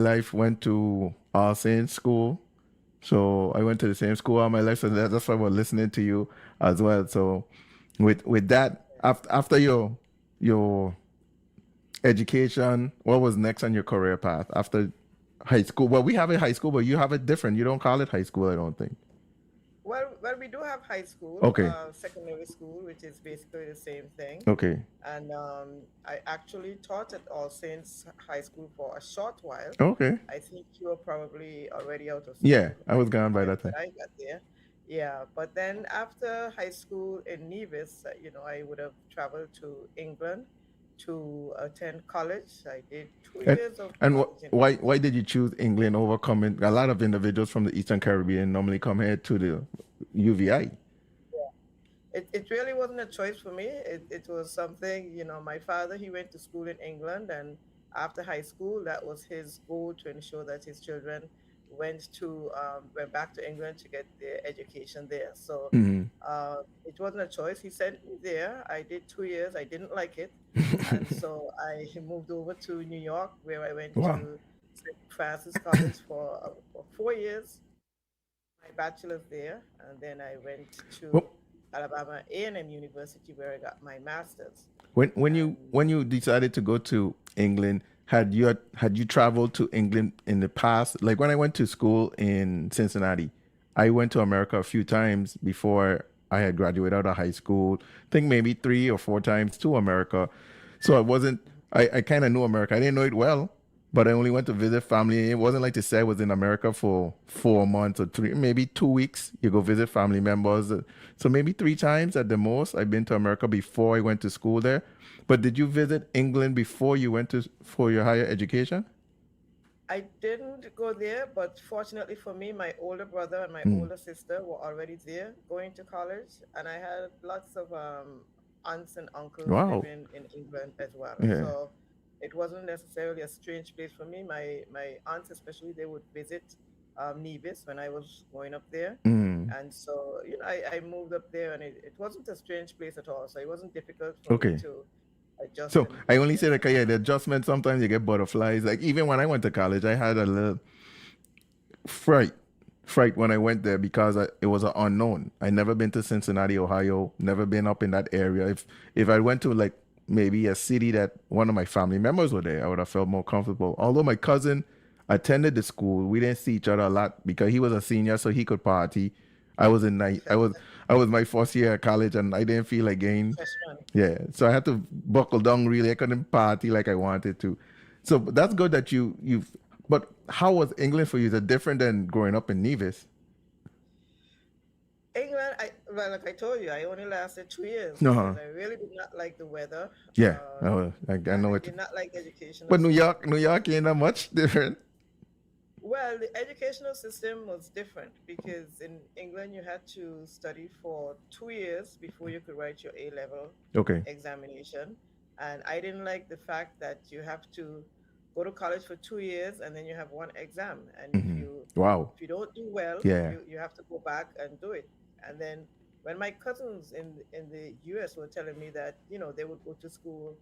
life went to All Saints School. So I went to the same school all my life. So that's why we're listening to you as well. So with that, after your education, what was next on your career path after high school? Well, we have a high school, but you have it different. You don't call it high school, I don't think. Well, we do have high school, Okay. secondary school, which is basically the same thing. Okay. And I actually taught at All Saints High School for a short while. Okay. I think you were probably already out of Yeah, school I was by the gone by time that that time. I got there. Yeah, but then after high school in Nevis, I would have traveled to England to attend college. I did two And years of and college in why England. did you choose England over coming? A lot of individuals from the Eastern Caribbean normally come here to the UVI. It really wasn't a choice for me. It was something, my father, he went to school in England, and after high school, that was his goal to ensure that his children went back to England to get their education there. So Hmm. it wasn't a choice. He sent me there. I did 2 years. I didn't like it. And so I moved over to New York, where I went Wow. to St. Francis College for 4 years, my bachelor's there, and then I went Well, to Alabama A&M University where I got my master's. And when you decided to go to England, had you traveled to England in the past? Like when I went to school in Cincinnati, I went to America a few times before I had graduated out of high school. I think maybe 3 or 4 times to America. So I wasn't. I kind of knew America. I didn't know it well, but I only went to visit family. It wasn't like to say I was in America for 4 months or three, maybe 2 weeks. You go visit family members. So maybe 3 times at the most. I've been to America before I went to school there. But did you visit England before you went to for your higher education? I didn't go there, but fortunately for me, my older brother and my Mm. older sister were already there going to college, and I had lots of aunts and uncles Wow. living in England as well. Yeah. So it wasn't necessarily a strange place for me. My aunts, especially, they would visit Nevis when I was going up there. Mm. And so, I moved up there, and it wasn't a strange place at all. So it wasn't difficult for me Okay. to adjust So and I get only there. say like yeah, the adjustment. Sometimes you get butterflies. Like even when I went to college, I had a little fright fright when I went there because it was an unknown. I never been to Cincinnati, Ohio, never been up in that area. If I went to like maybe a city that one of my family members were there, I would have felt more comfortable. Although my cousin attended the school, we didn't see each other a lot because he was a senior, so he could party. I was in night. I was my first year at college, and I didn't feel like going. Freshman. Yeah, so I had to buckle down. Really, I couldn't party like I wanted to. So that's good that you've. But how was England for you? Is it different than growing up in Nevis? England, well, like I told you, I only lasted 2 years Uh-huh. because I really did not like the weather. Yeah, Uh, I know I it. did not like the educational But system. New York ain't that much different. Well, the educational system was different because in England you had to study for 2 years before you could write your A level Okay. examination. And I didn't like the fact that you have to go to college for 2 years and then you have one exam. And if Hmm. you Wow. if you don't do well, Yeah. you have to go back and do it. And then when my cousins in the US were telling me that, they would go to school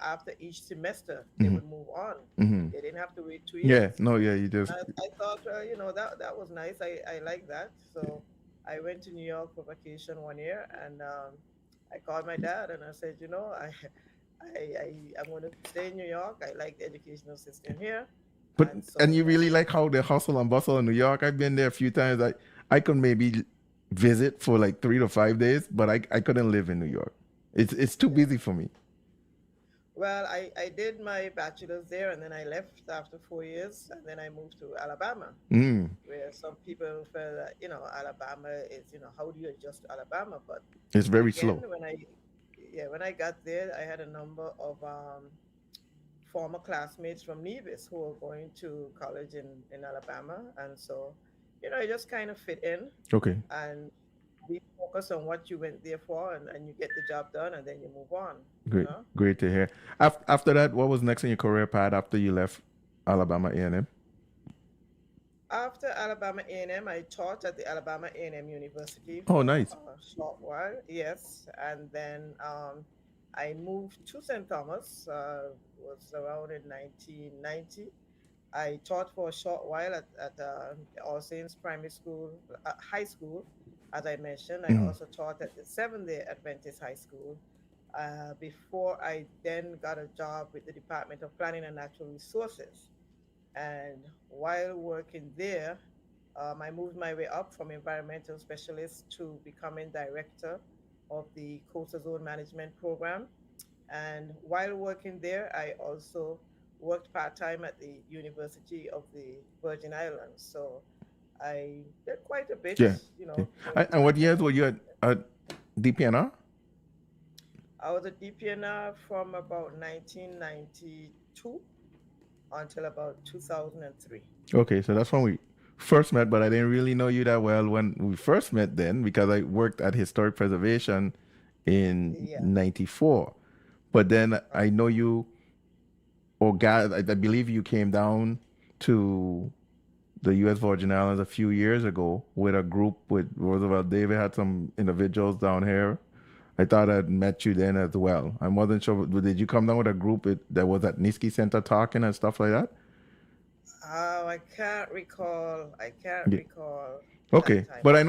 after each semester, they Hmm. would move on. Hmm. They didn't have to wait two Yeah. years. No. Yeah. You just. I thought, that was nice. I like that. So I went to New York for vacation one year, and I called my dad and I said, I'm going to stay in New York. I like the educational system here, But and and so you really like how the hustle and bustle in New York. I've been there a few times. I could maybe visit for like 3 to 5 days, but I couldn't live in New York. It's too yeah. busy for me. Well, I did my bachelor's there, and then I left after 4 years, and then I moved to Alabama, Mm. where some people feel that Alabama is, how do you adjust to Alabama? But It's very again, slow. when I got there, I had a number of former classmates from Nevis who were going to college in Alabama, and so you just kind of fit in Okay. and be focused on what you went there for, and you get the job done, and then you move on. You Great. know. Great to hear. After that, what was next in your career path after you left Alabama A&M? After Alabama A&M, I taught at the Alabama A&M University Oh, for nice. a short while, yes, and then I moved to St. Thomas. Was around in 1990, I taught for a short while at All Saints Primary School, High School, as I mentioned. I Mm. also taught at the Seventh Day Adventist High School before I then got a job with the Department of Planning and Natural Resources. And while working there, I moved my way up from environmental specialist to becoming director of the Coastal Zone Management Program. And while working there, I also worked part time at the University of the Virgin Islands. So I did quite a bit, Yeah. Yeah. during And my what years time. were you at DPNR? I was a DPNR from about 1992 until about 2003. Okay, so that's when we first met, but I didn't really know you that well when we first met then because I worked at Historic Preservation in Yeah. 94. But then Right. I know you, or God, I believe you came down to the U.S. Virgin Islands a few years ago with a group with Roosevelt David, had some individuals down here. I thought I'd met you then as well. I wasn't sure. Did you come down with a group that was at Niski Center talking and stuff like that? I can't recall. I can't Yeah. recall that Okay, time. but But if that,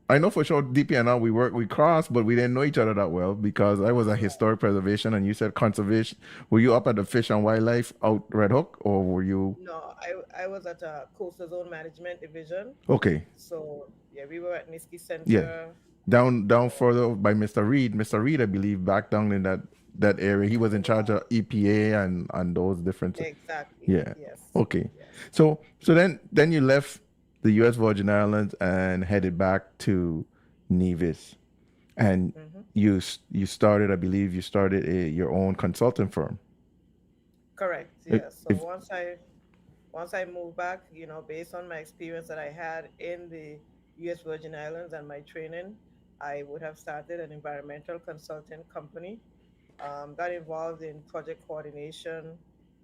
I know for sure DPNR we crossed, but we didn't know each other that well because I was at right. historic preservation and you said conservation. Were you up at the Fish and Wildlife out Red Hook or were you No, I was at a coastal zone management division. okay? So yeah, we were at Niski Yeah, Center. down further by Mr. Reed. Mr. Reed, I believe, back down in that area. He was in charge of EPA and those different. Exactly. Yeah. Yes. Okay. Yes. So then you left the U.S. Virgin Islands and headed back to Nevis, and Hmm. you started. I believe you started your own consulting firm. Correct. If, Yes. So if once I moved back, based on my experience that I had in the U.S. Virgin Islands and my training, I would have started an environmental consulting company. Got involved in project coordination,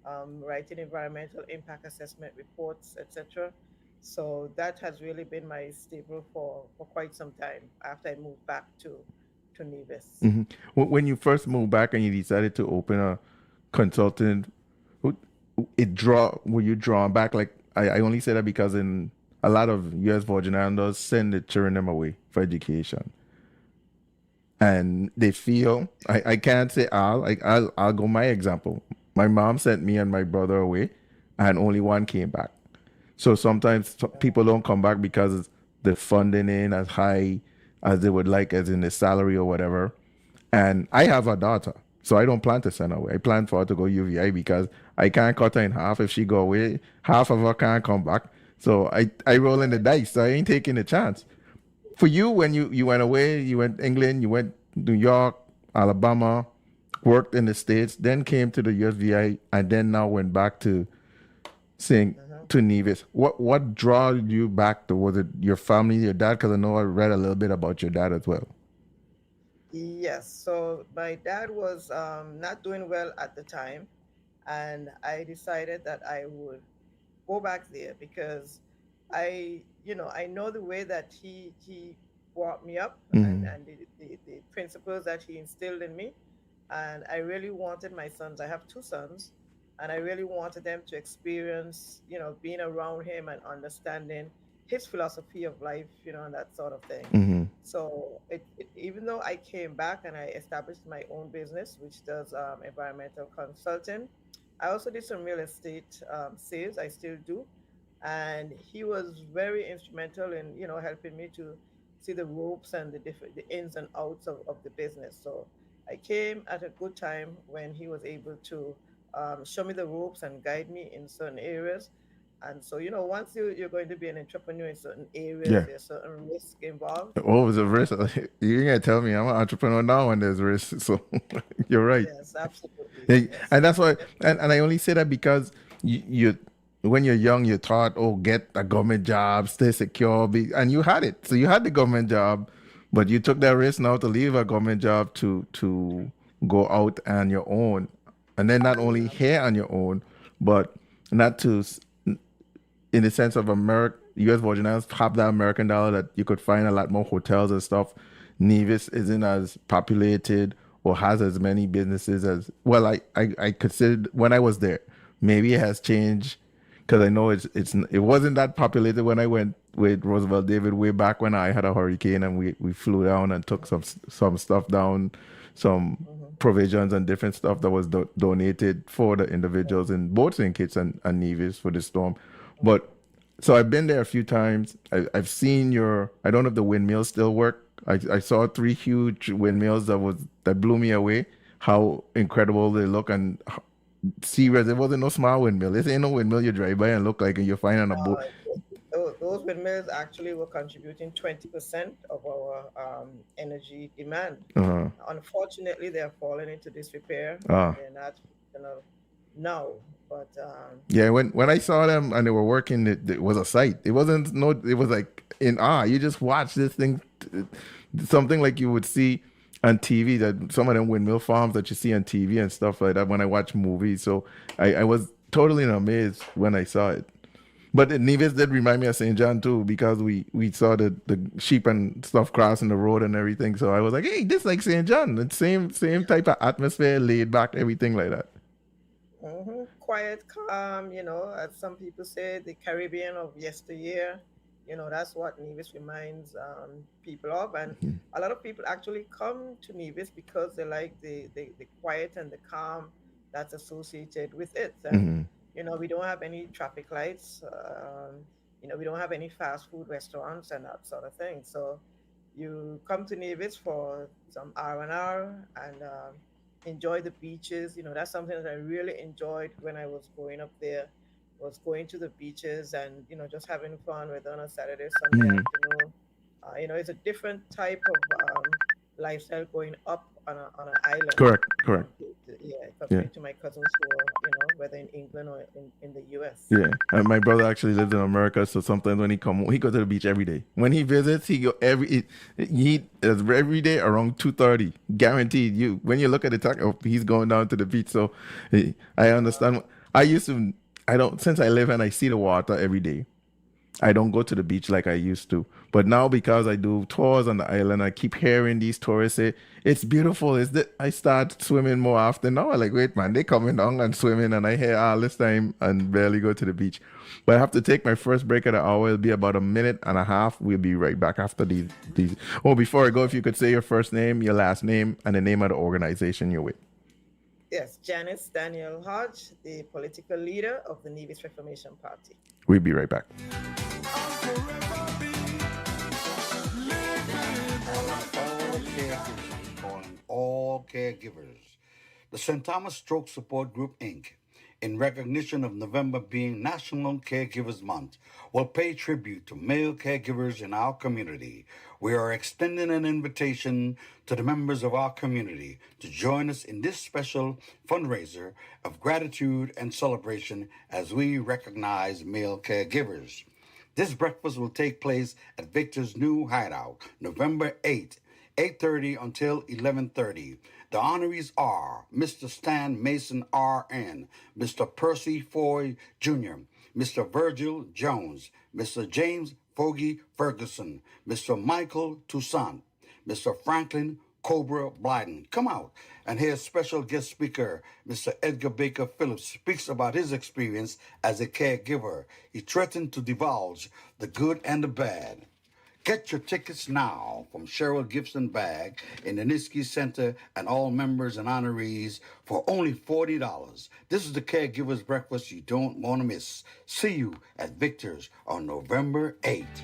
writing environmental impact assessment reports, etc. So that has really been my staple for quite some time after I moved back to Nevis. mhm. When you first moved back and you decided to open a consultant, who- it draw were you drawn back? Like I only say that because in a lot of U.S. Virgin Islanders send the children them away for education. And they feel I can't say I'll go my example. My mom sent me and my brother away, and only one came back. So sometimes people don't come back because the funding ain't as high as they would like, as in the salary or whatever. And I have a daughter, so I don't plan to send her away. I plan for her to go UVI because I can't cut her in half. If she go away, half of her can't come back. So I roll in the dice. So I ain't taking a chance. For you, when you went away, you went England, you went New York, Alabama, worked in the States, then came to the USVI, and then now went back to saying Mhm. to Nevis. What draw you back to? Was it your family, your dad? Because I know I read a little bit about your dad as well. Yes. So my dad was not doing well at the time, and I decided that I would go back there because I know the way that he brought me up and Mm-hmm. and the principles that he instilled in me, and I really wanted my sons. I have two sons, and I really wanted them to experience being around him and understanding his philosophy of life, and that sort of thing. Mm-hmm. So even though I came back and I established my own business, which does environmental consulting, I also did some real estate sales. I still do, and he was very instrumental in helping me to see the ropes and the ins and outs of the business. So I came at a good time when he was able to show me the ropes and guide me in certain areas. And so once you're going to be an entrepreneur in certain areas, Yeah. there's certain risk involved. What was the risk? You ain't gonna tell me I'm an entrepreneur now when there's risk. So you're right. Yes, absolutely. Hey, Yes, and that's why, absolutely. and I only say that because you when you're young, you're taught, oh, get a government job, stay secure, and you had it. So you had the government job, but you took that risk now to leave a government job to go out on your own, and then not only here on your own, but not to in the sense of America, U.S. Virgin Islands have that American dollar that you could find a lot more hotels and stuff. Nevis isn't as populated or has as many businesses as well. I considered when I was there. Maybe it has changed because I know it wasn't that populated when I went with Roosevelt David way back when I had a hurricane and we flew down and took some stuff down, some Mm-hmm. provisions and different stuff that was donated for the individuals in both St. Kitts and Nevis for the storm. But so I've been there a few times. I've seen your. I don't know if the windmills still work. I saw three huge windmills that blew me away. How incredible they look and serious. It wasn't no small windmill. This ain't no windmill you drive by and look like and you find on a boat. Those windmills actually were contributing 20% of our energy demand. Uh-huh. Unfortunately, they are falling into disrepair and Ah. they're not functional now. But Yeah, when I saw them and they were working, it was a sight. It wasn't no. It was like in awe. You just watch this thing, something like you would see on TV. That some of them windmill farms that you see on TV and stuff like that. When I watch movies, so I was totally amazed when I saw it. But Nevis did remind me of St. John too, because we saw the sheep and stuff crossing the road and everything. So I was like, hey, this like St. John. It's same type of atmosphere, laid back, everything like that. quiet, calm, as some people say, the Caribbean of yesteryear. That's what Nevis reminds people of. And a lot of people actually come to Nevis because they like the quiet and the calm that's associated with it. And, Hmm. we don't have any traffic lights. We don't have any fast food restaurants and that sort of thing. So you come to Nevis for some R&R and enjoy the beaches. That's something that I really enjoyed when I was growing up there, was going to the beaches and just having fun with on a Saturday, Sunday Hmm. afternoon. It's a different type of lifestyle going up on an island Correct, correct. Yeah. compared to my cousins who are whether in England or in the US. Yeah, and my brother actually lives in America, so sometimes when he go to the beach every day. When he visits, he go he is every day around 2:30, guaranteed. You when you look at the time, oh, he's going down to the beach. So I understand. I used to. I don't since I live and I see the water every day. I don't go to the beach like I used to. But now because I do tours on the island, I keep hearing these tourists say, it's beautiful. I start swimming more often now. I'm like, wait, man, they coming down and swimming and I hear all this time and barely go to the beach. But I have to take my first break at an hour. It'll be about a minute and a half. We'll be right back after these. Oh, before I go, if you could say your first name, your last name, and the name of the organization you're with. Yes, Janice Daniel-Hodge, the political leader of the Nevis Reformation Party. We'll be right back. Calling all caregivers. The St. Thomas Stroke Support Group, Inc., in recognition of November being National Caregivers Month, will pay tribute to male caregivers in our community. We are extending an invitation to the members of our community to join us in this special fundraiser of gratitude and celebration as we recognize male caregivers. This breakfast will take place at Victor's new hideout, November 8th, 8:30 until 11:30. The honorees are Mr. Stan Mason R.N., Mr. Percy Foy Jr., Mr. Virgil Jones, Mr. James Fogy Ferguson, Mr. Michael Toussaint, Mr. Franklin Cobra Blyden. Come out and hear special guest speaker, Mr. Edgar Baker Phillips, speaks about his experience as a caregiver. He threatened to divulge the good and the bad. Get your tickets now from Cheryl Gibson Bag in the Niski Center and all members and honorees for only $40. This is the Caregivers Breakfast you don't want to miss. See you at Victor's on November 8th.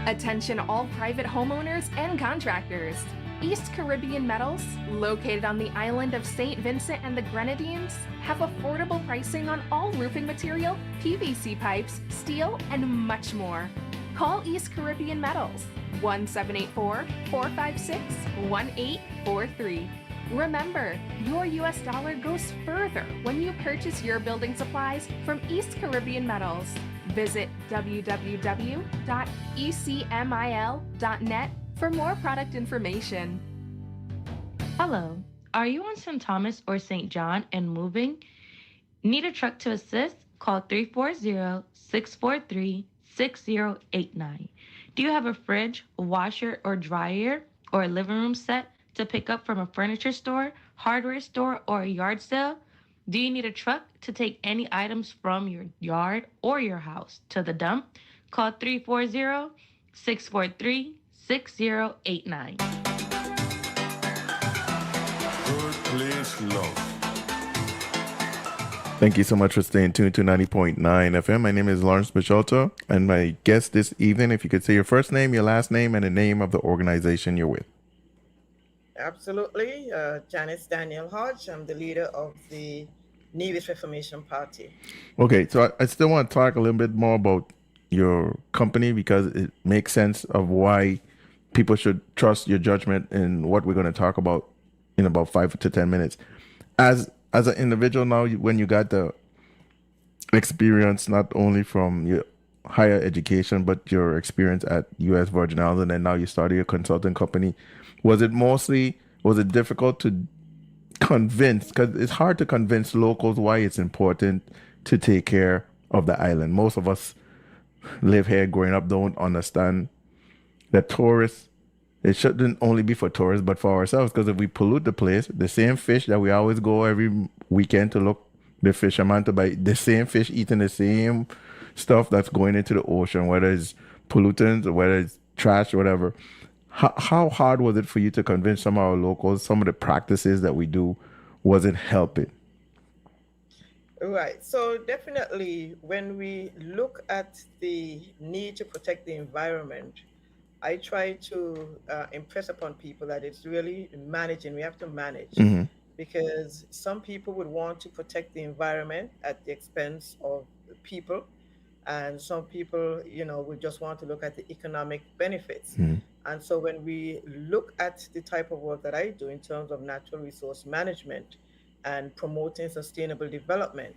Attention all private homeowners and contractors. East Caribbean Metals, located on the island of St. Vincent and the Grenadines, have affordable pricing on all roofing material, PVC pipes, steel, and much more. Call East Caribbean Metals, 1-784-456-1843. Remember, your US dollar goes further when you purchase your building supplies from East Caribbean Metals. Visit www.ecmil.net for more product information. Hello, are you on St. Thomas or St. John and moving? Need a truck to assist? Call 340-643-6089. Do you have a fridge, washer, or dryer, or a living room set to pick up from a furniture store, hardware store, or a yard sale? Do you need a truck to take any items from your yard or your house to the dump? Call 340-643-6089. Workplace love. Thank you so much for staying tuned to 90.9 FM. My name is Lawrence Bicholto, and my guest this evening, if you could say your first name, your last name, and the name of the organization you're with. Absolutely. Janice Daniel-Hodge. I'm the leader of the Nevis Reformation Party. Okay, so I still want to talk a little bit more about your company because it makes sense of why people should trust your judgment in what we're going to talk about in about 5 to 10 minutes. As an individual now, when you got the experience not only from your higher education but your experience at U.S. Virgin Islands, and now you started your consulting company, was it difficult to convince, because it's hard to convince locals why it's important to take care of the island? Most of us live here growing up don't understand that tourists, it shouldn't only be for tourists, but for ourselves. Because if we pollute the place, the same fish that we always go every weekend to look the fisherman to buy, the same fish eating the same stuff that's going into the ocean, whether it's pollutants or whether it's trash or whatever. How hard was it for you to convince some of our locals some of the practices that we do wasn't helping? Right. So definitely, when we look at the need to protect the environment, I try to impress upon people that it's really managing. We have to manage Mm-hmm. because some people would want to protect the environment at the expense of people, and some people, would just want to look at the economic benefits. Mm-hmm. And so when we look at the type of work that I do in terms of natural resource management and promoting sustainable development,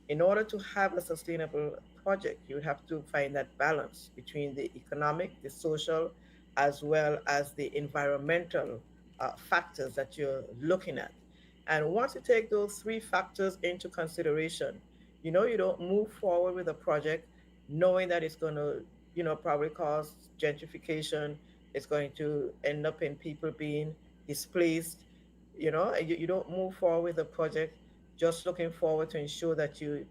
in order to have a sustainable project, you have to find that balance between the economic, the social, as well as the environmental factors that you're looking at. And once you take those three factors into consideration, you don't move forward with a project knowing that it's going to, probably cause gentrification. It's going to end up in people being displaced. You don't move forward with a project just looking forward to ensure that you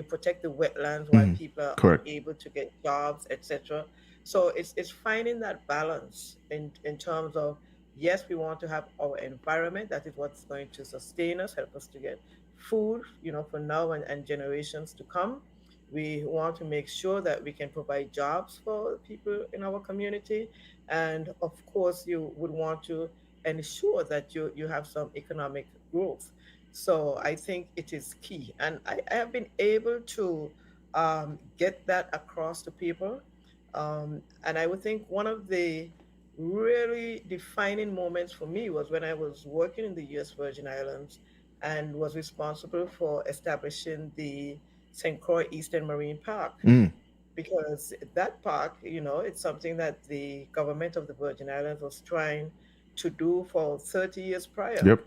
protect the wetlands while Mm-hmm. people are Correct. unable to get jobs, etc. So it's finding that balance in terms of, yes, we want to have our environment. That is what's going to sustain us, help us to get food, for now and generations to come. We want to make sure that we can provide jobs for people in our community. And of course, you would want to ensure that you have some economic growth. So I think it is key. And I have been able to get that across to people. And I would think one of the really defining moments for me was when I was working in the U.S. Virgin Islands and was responsible for establishing the St. Croix Eastern Marine Park. Mm. Because that park, it's something that the government of the Virgin Islands was trying to do for 30 years prior. Yep.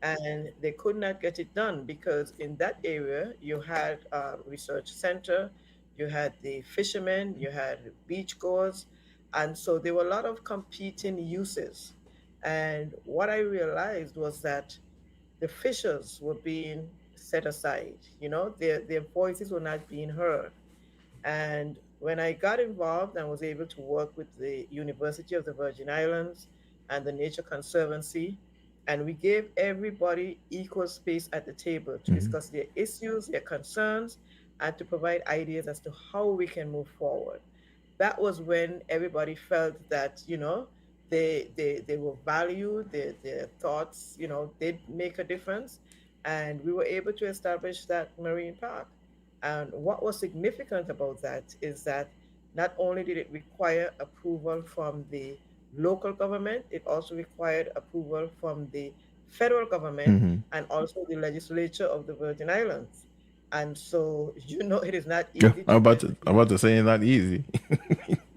And they could not get it done because in that area you had a research center, you had the fishermen, you had beachgoers, and so there were a lot of competing uses. And what I realized was that the fishers were being set aside. Their voices were not being heard. And when I got involved and was able to work with the University of the Virgin Islands and the Nature Conservancy, and we gave everybody equal space at the table to Mm-hmm. discuss their issues, their concerns, and to provide ideas as to how we can move forward. That was when everybody felt that, they were valued, their thoughts, did make a difference. And we were able to establish that marine park. And what was significant about that is that not only did it require approval from the local government, it also required approval from the federal government Mm-hmm. and also the legislature of the Virgin Islands. And so, it is not Yeah, easy to get the I'm about to say it's not easy.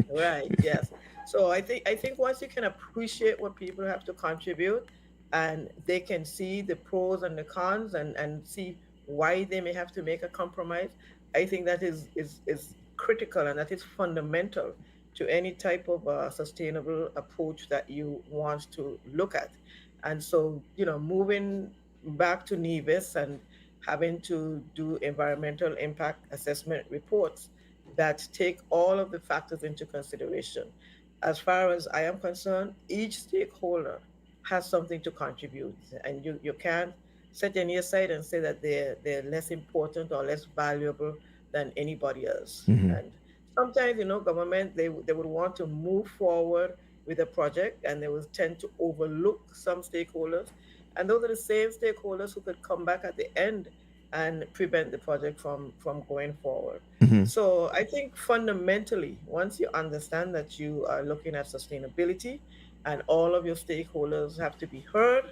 right. Yes. So I think once you can appreciate what people have to contribute, and they can see the pros and the cons, and see why they may have to make a compromise, I think that is critical, and that is fundamental to any type of sustainable approach that you want to look at. And so, moving back to Nevis and having to do environmental impact assessment reports that take all of the factors into consideration. As far as I am concerned, each stakeholder has something to contribute, and you can't set any aside and say that they're less important or less valuable than anybody else. Hmm. And sometimes, government they would want to move forward with a project, and they will tend to overlook some stakeholders, and those are the same stakeholders who could come back at the end and prevent the project from going forward. Hmm. So I think fundamentally, once you understand that you are looking at sustainability and all of your stakeholders have to be heard,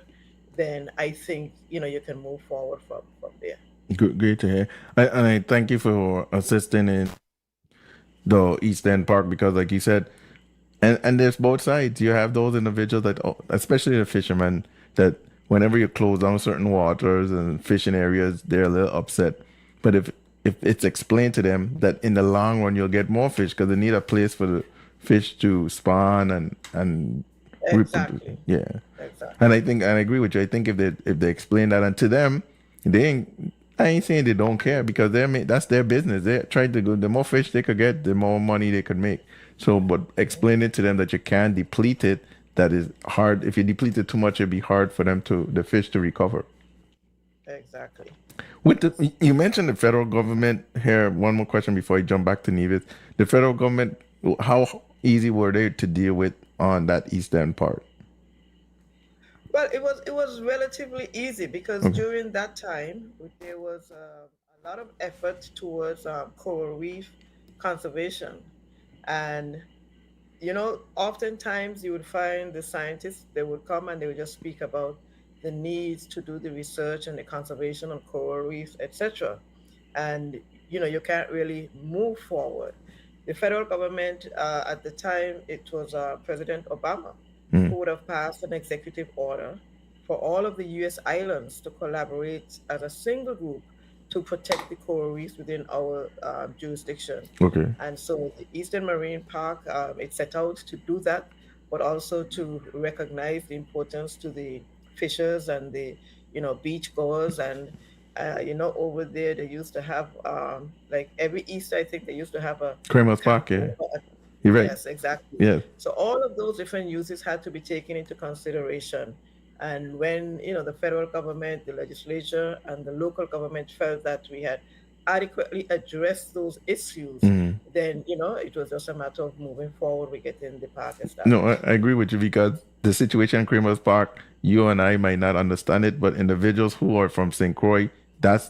then I think you can move forward from there. Good, great to hear. And I thank you for assisting in the East End Park because, like you said, and there's both sides. You have those individuals that, especially the fishermen, that whenever you close down certain waters and fishing areas, they're a little upset. But if it's explained to them that in the long run you'll get more fish because they need a place for the fish to spawn and reproduce. Exactly. Yeah, Exactly. and I think and I agree with you. I think if they explain that and to them, they ain't. I ain't saying they don't care because that's their business. They're trying to go. The more fish they could get, the more money they could make. So, but explain it to them that you can't deplete it. That is hard. If you deplete it too much, it'd be hard for the fish to recover. Exactly. With you mentioned the federal government here. One more question before I jump back to Nevis. The federal government, how easy were they to deal with on that eastern part? Well, it was relatively easy because Okay. during that time there was a lot of effort towards coral reef conservation, and oftentimes you would find the scientists, they would come and they would just speak about the needs to do the research and the conservation on coral reefs, etc. And you can't really move forward. The federal government at the time, it was President Obama Mm. who would have passed an executive order for all of the U.S. islands to collaborate as a single group to protect the coral reefs within our jurisdiction. Okay. And so the Eastern Marine Park, it set out to do that, but also to recognize the importance to the fishers and the, beach goers. And, over there, they used to have, like every Easter, I think they used to have a Kramer's camp Park. Yeah, over. you're right. Yes, exactly. Yeah. So all of those different uses had to be taken into consideration. And when, the federal government, the legislature, and the local government felt that we had adequately addressed those issues, Mm. then, it was just a matter of moving forward with getting the park No, established. I agree with you because the situation in Kramer's Park, you and I might not understand it, but individuals who are from St. Croix,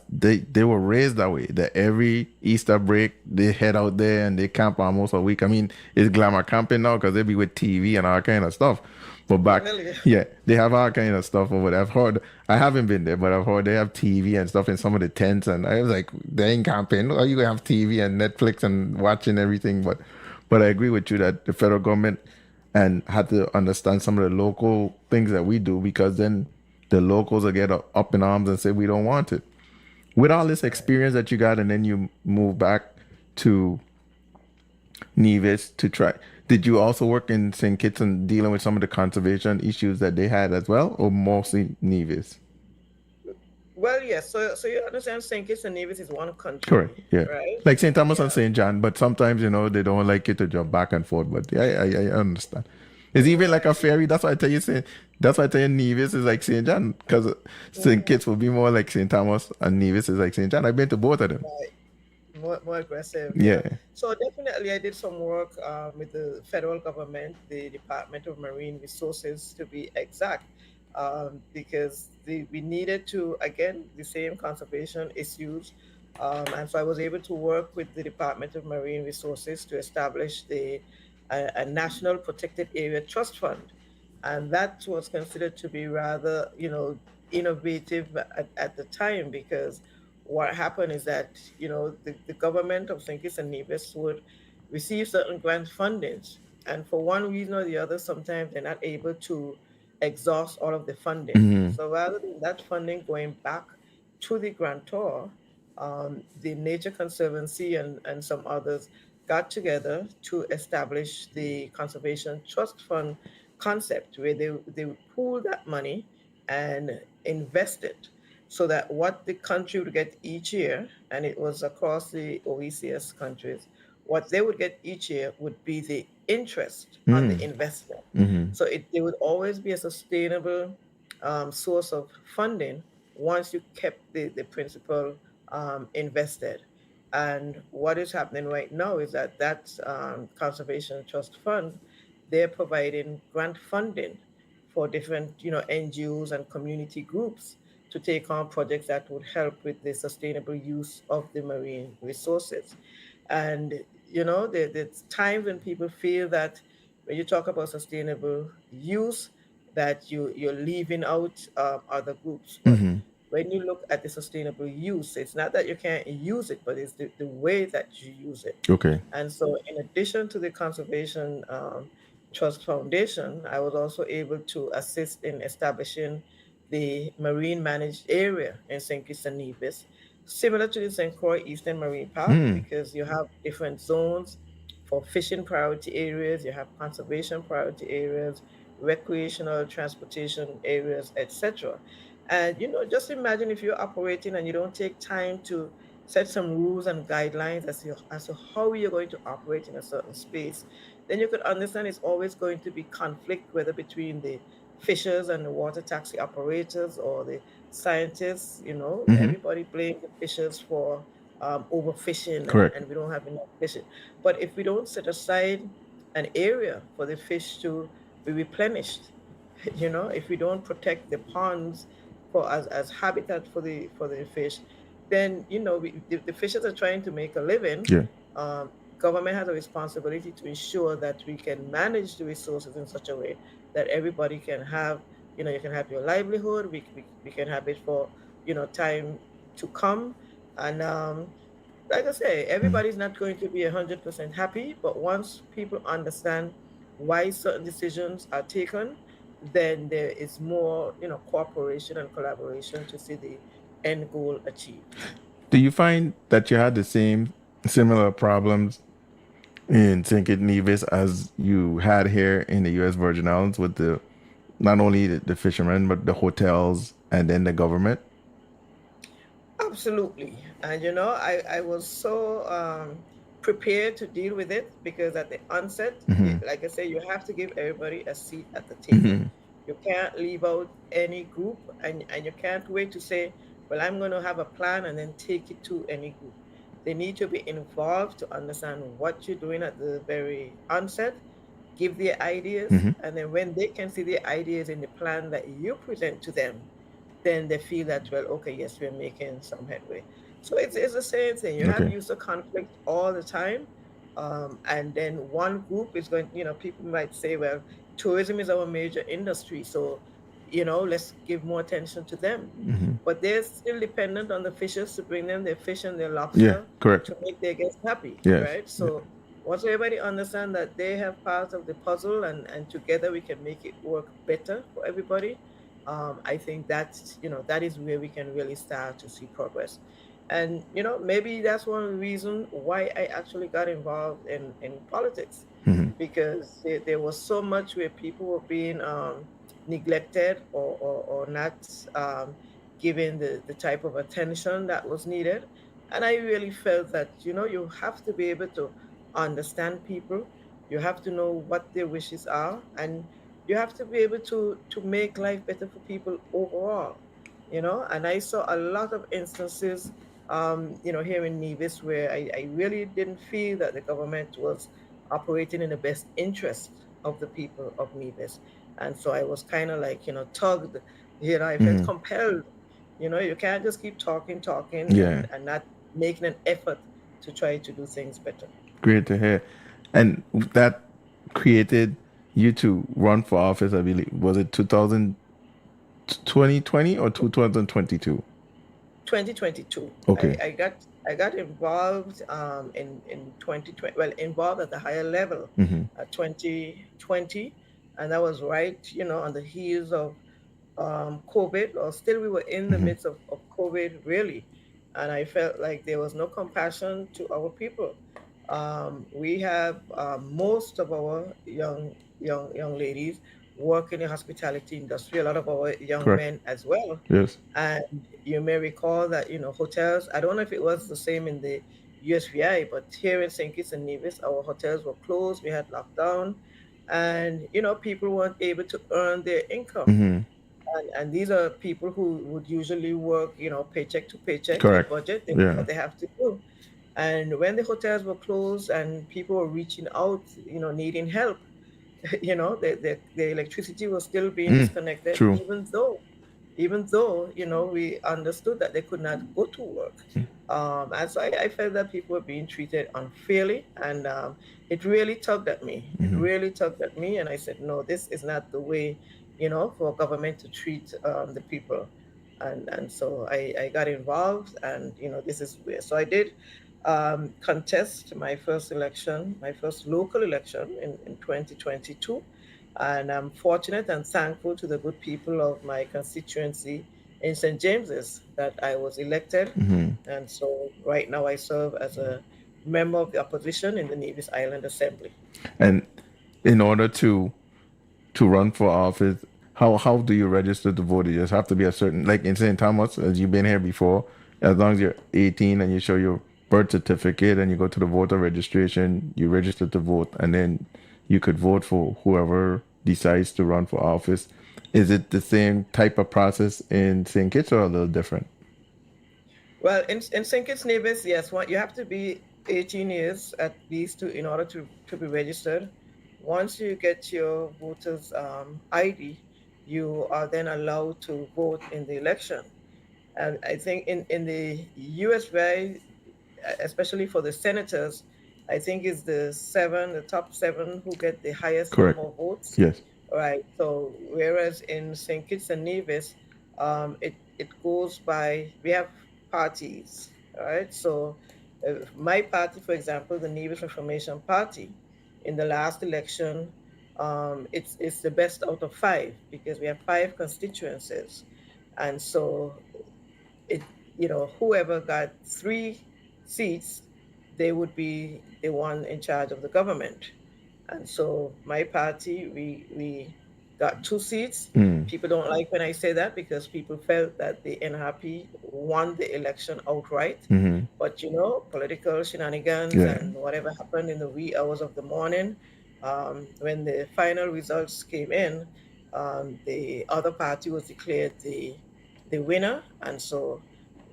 they were raised that way. That every Easter break they head out there and they camp almost a week. I mean, it's glamour camping now because they be with TV and all kind of stuff. But back, Really? yeah, they have all kind of stuff over there. I've heard, I haven't been there, but I've heard they have TV and stuff in some of the tents. And I was like, they ain't camping. Or you gonna have TV and Netflix and watching everything. But I agree with you that the federal government and had to understand some of the local things that we do because then the locals will get up in arms and say we don't want it. With all this experience that you got, and then you move back to Nevis to try. Did you also work in St. Kitts and dealing with some of the conservation issues that they had as well, or mostly Nevis? Well, yes. So you understand St. Kitts and Nevis is one country, Correct. Yeah. right? Like St. Thomas and Yeah. St. John, but sometimes they don't like you to jump back and forth. But yeah, I understand. It's even like a ferry. That's why I tell you, that's why I tell you Nevis is like St. John because St. Kitts will be more like St. Thomas and Nevis is like St. John. I've been to both of them. Right. More aggressive, yeah. Yeah. So definitely, I did some work with the federal government, the Department of Marine Resources, to be exact, because we needed to again the same conservation issues, and so I was able to work with the Department of Marine Resources to establish a National Protected Area Trust Fund, and that was considered to be rather, innovative at the time because what happened is that the government of St. Kitts and Nevis would receive certain grant fundings, and for one reason or the other, sometimes they're not able to exhaust all of the funding. Hmm. So rather than that funding going back to the grantor, the Nature Conservancy and some others got together to establish the Conservation Trust Fund concept, where they pool that money and invest it. so that what the country would get each year, and it was across the OECS countries, what they would get each year would be the interest on the Mm. investment. Mm-hmm. So there would always be a sustainable source of funding once you kept the principal invested. And what is happening right now is that conservation trust fund, they're providing grant funding for different NGOs and community groups to take on projects that would help with the sustainable use of the marine resources. And there's times when people feel that when you talk about sustainable use, that you're leaving out other groups. But Mm-hmm. when you look at the sustainable use, it's not that you can't use it, but it's the way that you use it. Okay. And so, in addition to the Conservation Trust Foundation, I was also able to assist in establishing the marine managed area in St. Kitts and Nevis, similar to the St. Croix Eastern Marine Park, Mm. because you have different zones for fishing priority areas, you have conservation priority areas, recreational transportation areas, etc. And just imagine if you're operating and you don't take time to set some rules and guidelines as to how you're going to operate in a certain space, then you could understand it's always going to be conflict, whether between the fishers and the water taxi operators or the scientists. Mm-hmm. Everybody blames the fishers for overfishing, Correct. and we don't have enough fishing. But if we don't set aside an area for the fish to be replenished, if we don't protect the ponds for as habitat for the fish, then the fishers are trying to make a living. Yeah. um, Government has a responsibility to ensure that we can manage the resources in such a way that everybody can have, you can have your livelihood, we can have it for time to come. And like I say, Mm. everybody's not going to be 100% happy, but once people understand why certain decisions are taken, then there is more, cooperation and collaboration to see the end goal achieved. Do you find that you had the same similar problems in St. Kitts and Nevis as you had here in the U.S. Virgin Islands with the not only the fishermen but the hotels and then the government? Absolutely. And I was so prepared to deal with it, because at the onset, Mm-hmm. like I say, you have to give everybody a seat at the table. Mm-hmm. You can't leave out any group, and you can't wait to say, well, I'm going to have a plan and then take it to any group. They need to be involved to understand what you're doing at the very onset, give their ideas, Mm-hmm. and then when they can see the ideas in the plan that you present to them, then they feel that, well, okay, yes, we're making some headway. So it's the same thing. You have Okay. user conflict all the time. And then one group is going, people might say, well, tourism is our major industry. So, let's give more attention to them. Mm-hmm. But they're still dependent on the fishers to bring them their fish and their Yeah. lobster Correct. to make their guests happy, Yes. right? So once everybody understand that they have part of the puzzle, and together we can make it work better for everybody, I think that is where we can really start to see progress. And maybe that's one of the reasons why I actually got involved in politics, Mm-hmm. because there was so much where people were being neglected, or not given the type of attention that was needed. And I really felt that you have to be able to understand people, you have to know what their wishes are, and you have to be able to make life better for people overall. And I saw a lot of instances here in Nevis where I really didn't feel that the government was operating in the best interest of the people of Nevis. And so I was kind of like, tugged, I felt Mm-hmm. compelled. You can't just keep talking, Yeah. and not making an effort to try to do things better. Great to hear. And that created you to run for office, I believe. Was it 2020 or 2022? 2022. Okay. I got involved in 2020. Well, involved at the higher level Mm-hmm. at 2020, and that was right, on the heels of COVID, or still we were in the Mm-hmm. midst of COVID, really. And I felt like there was no compassion to our people. We have most of our young ladies work in the hospitality industry, a lot of our young Correct. men as well. Yes. And you may recall that, hotels, I don't know if it was the same in the USVI, but here in St. Kitts and Nevis, our hotels were closed. We had lockdown, and, people weren't able to earn their income. Mm-hmm. And these are people who would usually work, paycheck to paycheck. They Correct. budget, they know Yeah. what they have to do. And when the hotels were closed and people were reaching out, needing help, the electricity was still being disconnected, True. even though we understood that they could not go to work. And so I felt that people were being treated unfairly, and it really tugged at me. It really tugged at me, and I said, no, this is not the way, for government to treat the people. And so I got involved, and this is where. So I did contest my first election, my first local election in 2022. And I'm fortunate and thankful to the good people of my constituency in St. James's that I was elected. And so right now I serve as a member of the opposition in the Nevis Island Assembly. And in order to run for office, how do you register to vote? You just have to be a certain, like in St. Thomas, as you've been here before, as long as you're 18 and you show your birth certificate and you go to the voter registration, you register to vote, and then you could vote for whoever decides to run for office. Is it the same type of process in St. Kitts or a little different? Well, in St. Kitts Nevis, yes, you have to be 18 years at least in order to be registered. Once you get your voter's ID, you are then allowed to vote in the election. And I think in the USVI, especially for the senators, I think it's the top seven who get the highest Correct. number of votes. Yes. Right. So whereas in St. Kitts and Nevis, it goes by, we have parties. All right. So my party, for example, the Nevis Reformation Party, in the last election, it's the best out of five because we have five constituencies, and so it whoever got 3 seats, they would be the one in charge of the government. And so my party, we got 2 seats. People don't like when I say that because people felt that the NRP won the election outright. But political shenanigans and whatever happened in the wee hours of the morning, when the final results came in, the other party was declared the winner, and so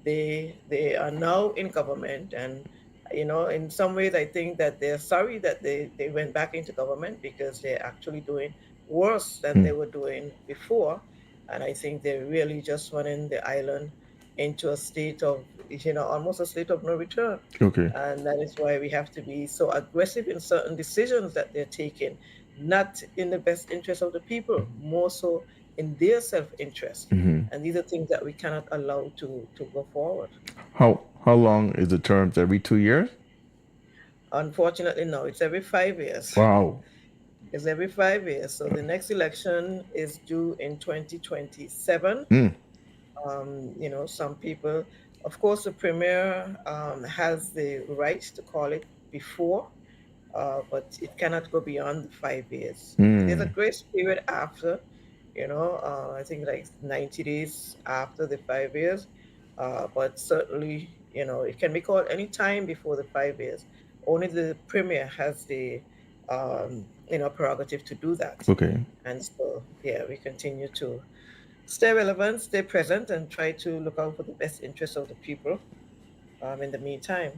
they are now in government. And in some ways I think that they're sorry that they went back into government because they're actually doing worse than they were doing before. And I think they're really just running the island into a state of, almost a state of no return. Okay. And that is why we have to be so aggressive in certain decisions that they're taking, not in the best interest of the people, more so in their self-interest. And these are things that we cannot allow to go forward. How long is the terms? Every 2 years? Unfortunately, no. It's every 5 years. Wow. It's every 5 years. So the next election is due in 2027. Some people, of course, the premier has the right to call it before, but it cannot go beyond the 5 years. There's a grace period after, I think like 90 days after the 5 years, but certainly, it can be called any time before the 5 years. Only the premier has the, prerogative to do that. Okay. And so, we continue to stay relevant, stay present, and try to look out for the best interests of the people in the meantime.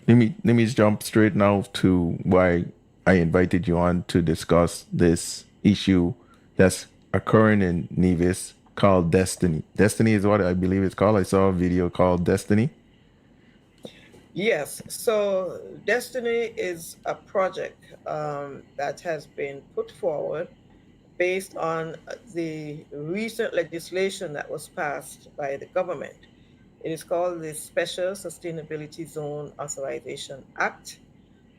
Let me jump straight now to why I invited you on to discuss this issue that's occurring in Nevis called Destiny. Destiny is what I believe it's called. I saw a video called Destiny. Yes. So Destiny is a project that has been put forward based on the recent legislation that was passed by the government. It is called the Special Sustainability Zone Authorization Act.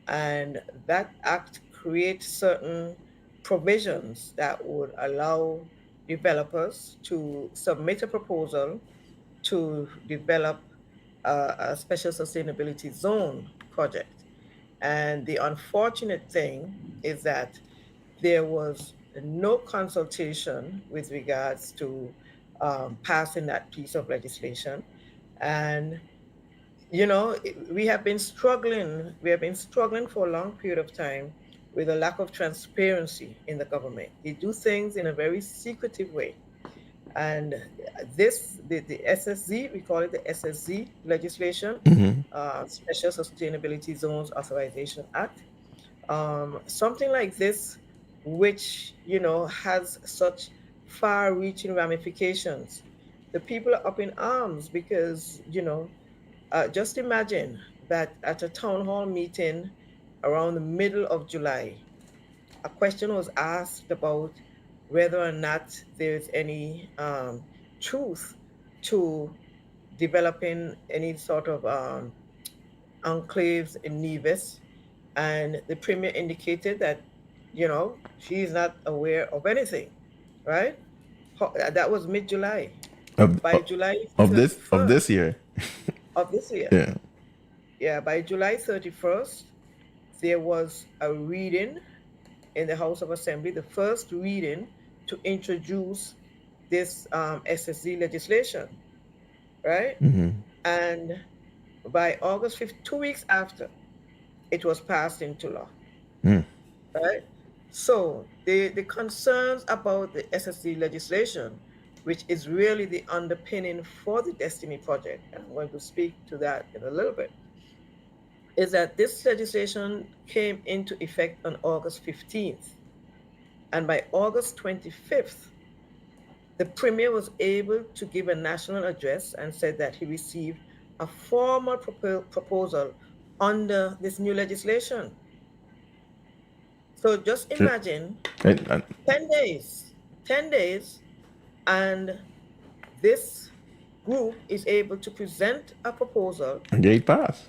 And that act creates certain provisions that would allow developers to submit a proposal to develop a special sustainability zone project. And the unfortunate thing is that there was no consultation with regards to passing that piece of legislation. And we have been struggling. We have been struggling for a long period of time with a lack of transparency in the government. They do things in a very secretive way. And the SSZ, we call it the SSZ legislation, Special Sustainability Zones Authorization Act. Something like this, which, has such far-reaching ramifications. The people are up in arms because, just imagine that at a town hall meeting around the middle of July, a question was asked about whether or not there's any truth to developing any sort of enclaves in Nevis. And the premier indicated that, she's not aware of anything, right? That was mid-July. Of, By July of this 31st year. of this year. Yeah. Yeah, by July 31st, there was a reading in the House of Assembly, the first reading to introduce this SSZ legislation, right? And by August 5th, 2 weeks after, it was passed into law, right? So the concerns about the SSZ legislation, which is really the underpinning for the Destiny Project, and I'm going to speak to that in a little bit, is that this legislation came into effect on August 15th. And by August 25th, the Premier was able to give a national address and said that he received a formal proposal under this new legislation. So just imagine 10 days, and this group is able to present a proposal. And they passed.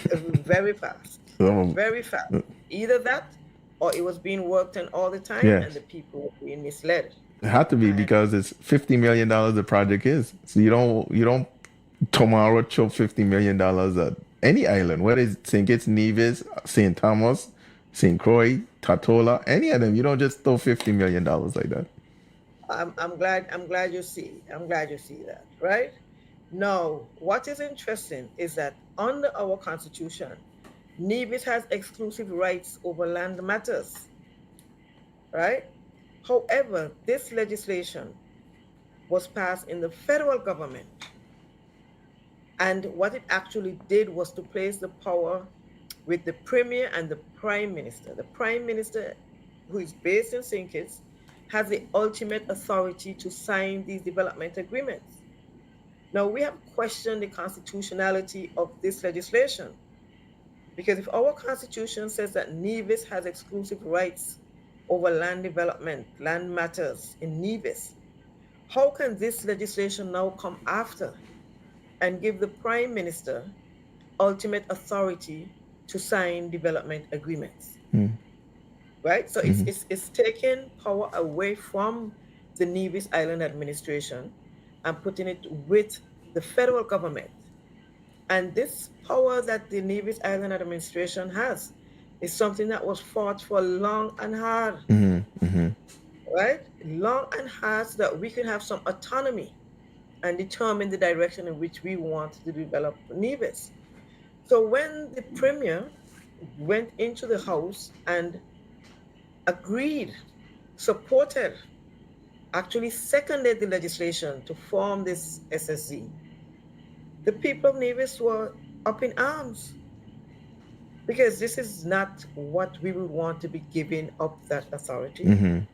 Very fast. Very fast. Either that or it was being worked on all the time, yes. and the people were being misled. It had to be because it's $50 million the project is. So you don't tomorrow throw $50 million at any island, whether it's St. Kitts, Nevis, St. Thomas, St. Croix, Tortola, any of them. You don't just throw $50 million like that. I'm glad you see that, right? Now, what is interesting is that under our constitution, Nevis has exclusive rights over land matters, right? However, this legislation was passed in the federal government, and what it actually did was to place the power with the Premier and the Prime Minister. The Prime Minister, who is based in St. Kitts, has the ultimate authority to sign these development agreements. Now, we have questioned the constitutionality of this legislation, because if our constitution says that Nevis has exclusive rights over land development, land matters in Nevis, how can this legislation now come after and give the Prime Minister ultimate authority to sign development agreements? Right? So it's taking power away from the Nevis Island administration and putting it with the federal government. And this power that the Nevis Island administration has is something that was fought for long and hard, right? Long and hard, so that we can have some autonomy and determine the direction in which we want to develop Nevis. So when the Premier went into the House and agreed, supported, actually seconded the legislation to form this SSZ, the people of Nevis were up in arms, because this is not what we would want to be giving up that authority,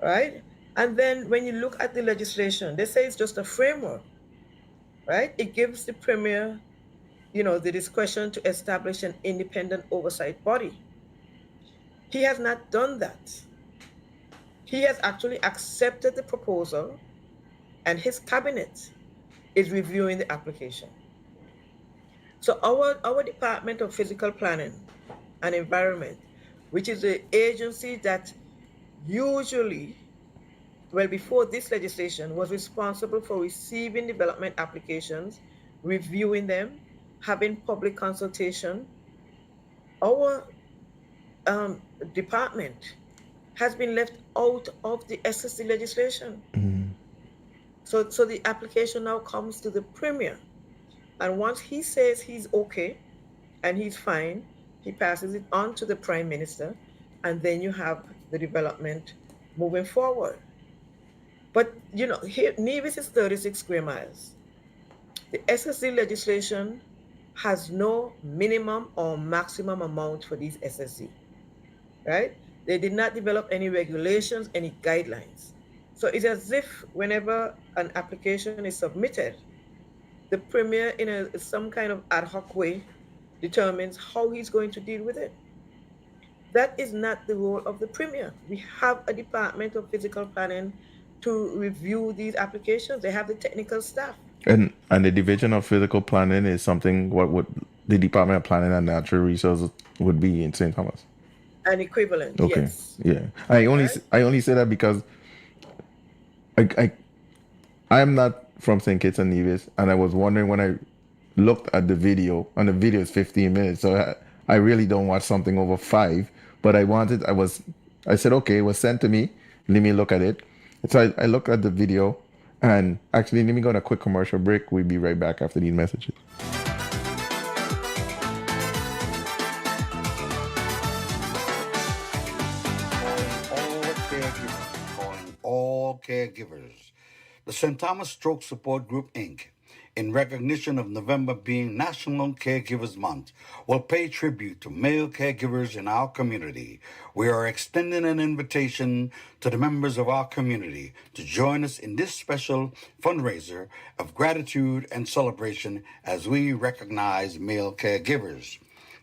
right? And then when you look at the legislation, they say it's just a framework, right? It gives the Premier, the discretion to establish an independent oversight body. He has not done that. He has actually accepted the proposal, and his cabinet is reviewing the application. So our Department of Physical Planning and Environment, which is the agency that usually, before this legislation, was responsible for receiving development applications, reviewing them, having public consultation, our department has been left out of the SSC legislation. So the application now comes to the premier. And once he says he's okay and he's fine, he passes it on to the prime minister, and then you have the development moving forward. But here Nevis is 36 square miles. The SSC legislation has no minimum or maximum amount for these SSC, right? They did not develop any regulations, any guidelines. So it's as if whenever an application is submitted, the premier in some kind of ad hoc way determines how he's going to deal with it. That is not the role of the premier. We have a department of physical planning to review these applications. They have the technical staff. And the division of physical planning is something what would the Department of Planning and Natural Resources would be in St. Thomas. An equivalent, Okay. yes. Yeah. I only say that because I'm not from St. Kitts and Nevis, and I was wondering when I looked at the video, and the video is 15 minutes, so I really don't watch something over 5. But I said, okay, it was sent to me. Let me look at it. So I looked at the video, and actually, let me go on a quick commercial break. We'll be right back after these messages. Calling all caregivers. The St. Thomas Stroke Support Group, Inc., in recognition of November being National Caregivers Month, will pay tribute to male caregivers in our community. We are extending an invitation to the members of our community to join us in this special fundraiser of gratitude and celebration as we recognize male caregivers.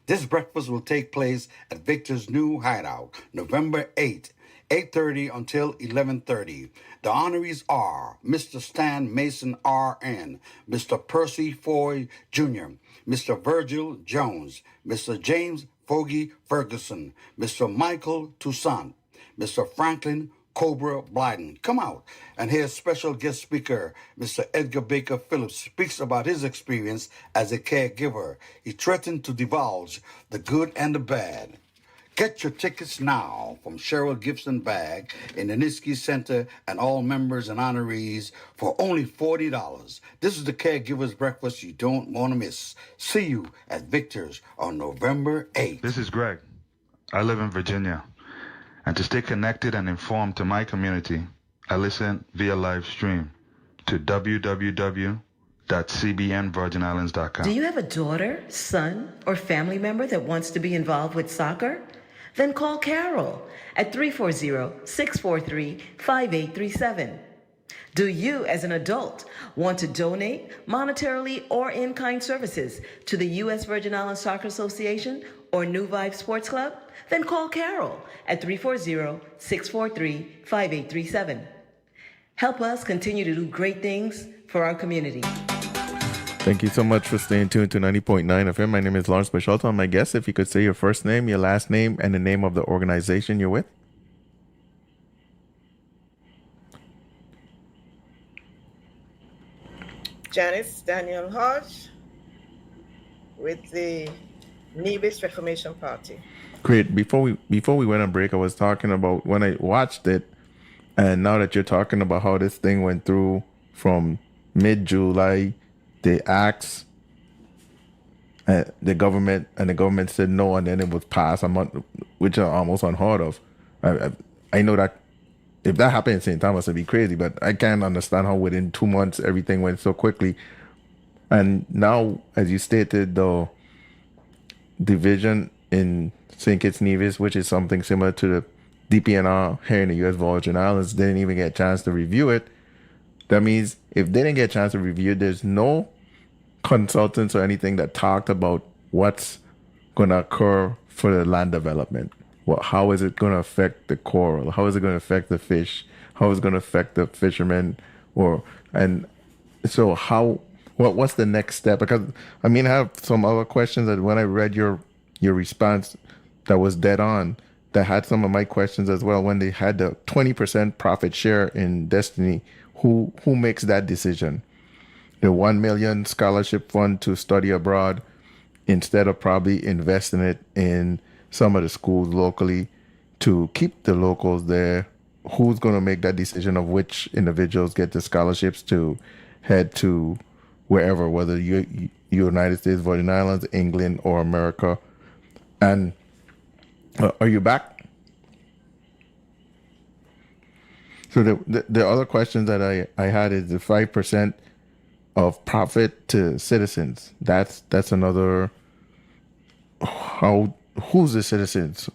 This breakfast will take place at Victor's new hideout, November 8th, 8:30 until 11:30. The honorees are Mr. Stan Mason R.N., Mr. Percy Foy Jr., Mr. Virgil Jones, Mr. James Fogy Ferguson, Mr. Michael Toussaint, Mr. Franklin Cobra Blyden. Come out and hear special guest speaker, Mr. Edgar Baker Phillips, speaks about his experience as a caregiver. He threatened to divulge the good and the bad. Get your tickets now from Cheryl Gibson Bag in the Niski Center and all members and honorees for only $40. This is the Caregivers Breakfast you don't want to miss. See you at Victor's on November 8th. This is Greg. I live in Virginia. And to stay connected and informed to my community, I listen via live stream to www.cbnvirginislands.com. Do you have a daughter, son, or family member that wants to be involved with soccer? Then call Carol at 340-643-5837. Do you, as an adult, want to donate monetarily or in-kind services to the U.S. Virgin Islands Soccer Association or New Vibe Sports Club? Then call Carol at 340-643-5837. Help us continue to do great things for our community. Thank you so much for staying tuned to 90.9 FM. My name is Lawrence Bisholto. My guest, if you could say your first name, your last name, and the name of the organization you're with. Janice Daniel-Hodge with the Nevis Reformation Party. Great. Before we went on break, I was talking about when I watched it, and now that you're talking about how this thing went through from mid-July, they asked the government, and the government said no, and then it was passed a month, which are almost unheard of. I know that if that happened in St. Thomas, it'd be crazy, but I can't understand how within 2 months everything went so quickly. And now, as you stated, the division in St. Kitts Nevis, which is something similar to the DPNR here in the U.S. Virgin Islands, didn't even get a chance to review it. That means if they didn't get a chance to review it, there's no consultants or anything that talked about what's going to occur for the land development. How is it going to affect the coral? How is it going to affect the fish? How is it going to affect the fishermen? What's the next step? Because I have some other questions that when I read your response that was dead on, that had some of my questions as well. When they had the 20% profit share in Destiny, who makes that decision? The 1 million scholarship fund to study abroad, instead of probably investing it in some of the schools locally to keep the locals there? Who's going to make that decision of which individuals get the scholarships to head to wherever, whether you United States, Virgin Islands, England, or America? And are you back? So the other question that I had is the 5% of profit to citizens. That's another. Who's the citizens?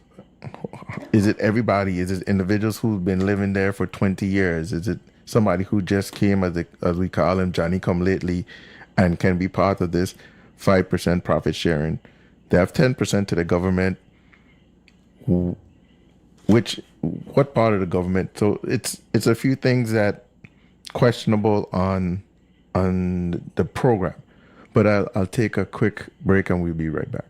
Is it everybody? Is it individuals who've been living there for 20 years? Is it somebody who just came, as we call him, Johnny come lately, and can be part of this 5% profit sharing? They have 10% to the government. What part of the government? So it's a few things that questionable on the program. But I'll take a quick break and we'll be right back.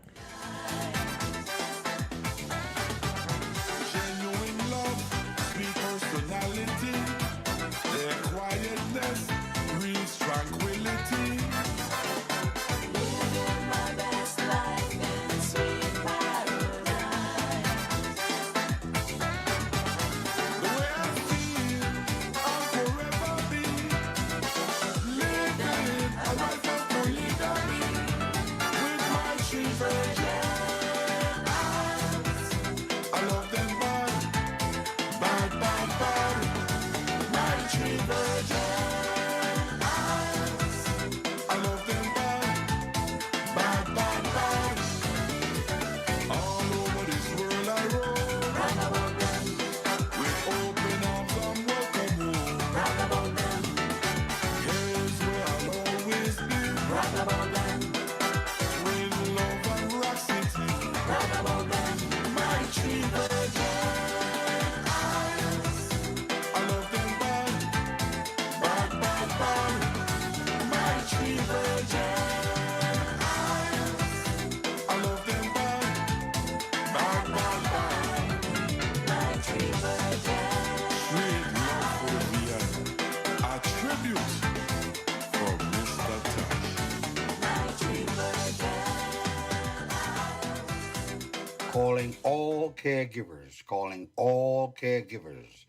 Calling all caregivers.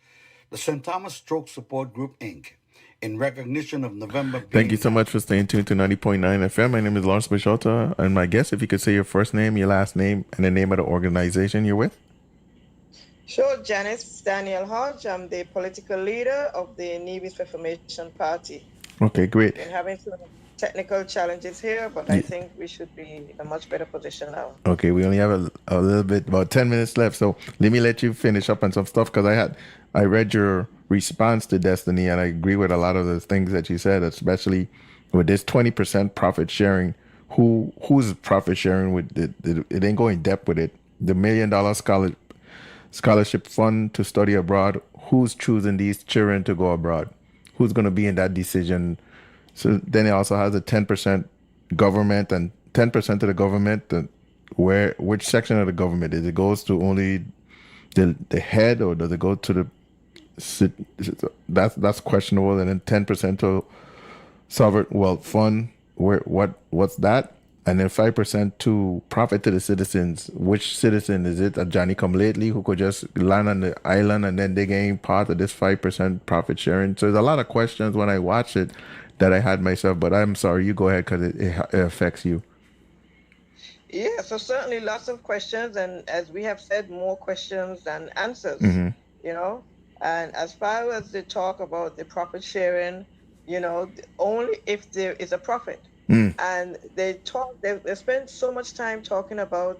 The St. Thomas Stroke Support Group, Inc., in recognition of November. Thank you so much for staying tuned to 90.9 FM. My name is Lawrence Bishota, and my guest, if you could say your first name, your last name, and the name of the organization you're with. Sure, Janice Daniel-Hodge. I'm the political leader of the Nevis Reformation Party. Okay, great. We're having some technical challenges here, but I think we should be in a much better position now. Okay, we only have a little bit, about 10 minutes left, so let me let you finish up on some stuff, because I read your response to Destiny, and I agree with a lot of the things that you said, especially with this 20% profit sharing. Who's profit sharing with it? It ain't going depth with it. The $1 million scholarship fund to study abroad. Who's choosing these children to go abroad? Who's going to be in that decision? So then it also has a 10% government and 10% of the government. Which section of the government? Does it goes to only the head, or does it go to the? That's questionable. And then 10% to sovereign wealth fund. What's that? And then 5% to profit to the citizens. Which citizen is it? A Johnny come lately who could just land on the island and then they gain part of this 5% profit sharing? So there's a lot of questions when I watch it that I had myself, but I'm sorry, you go ahead, because it affects you. Yeah, so certainly lots of questions, and as we have said, more questions than answers, you know. And as far as the talk about the profit sharing, you know, only if there is a profit. And they spend so much time talking about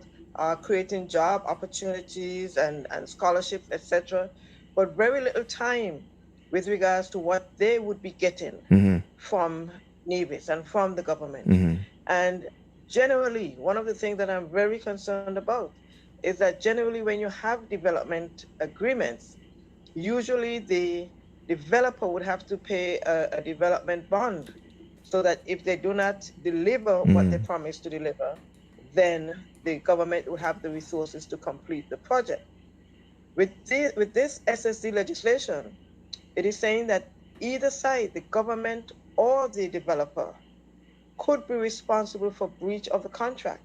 creating job opportunities and scholarships, etc., but very little time with regards to what they would be getting from Nevis and from the government. And generally, one of the things that I'm very concerned about is that generally when you have development agreements, usually the developer would have to pay a development bond, so that if they do not deliver what they promised to deliver, then the government will have the resources to complete the project. With this SSD legislation, it is saying that either side, the government or the developer, could be responsible for breach of the contract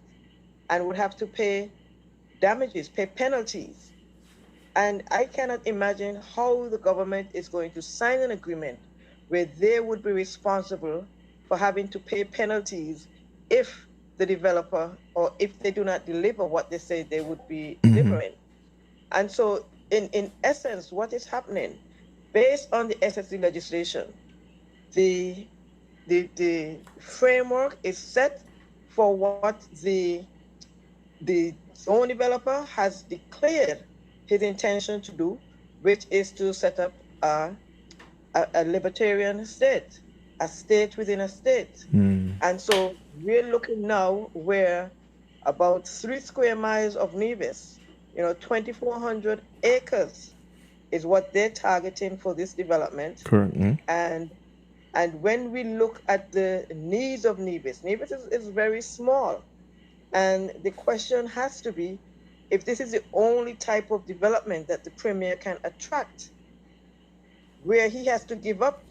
and would have to pay damages, pay penalties And I cannot imagine how the government is going to sign an agreement where they would be responsible for having to pay penalties if the developer or if they do not deliver what they say they would be delivering. And so, in essence, what is happening, based on the SSD legislation, the framework is set for what the zone developer has declared his intention to do, which is to set up a libertarian state, a state within a state. And so we're looking now where about 3 square miles of Nevis, 2,400 acres is what they're targeting for this development. Correct. And when we look at the needs of Nevis, Nevis is very small. And the question has to be, if this is the only type of development that the Premier can attract, where he has to give up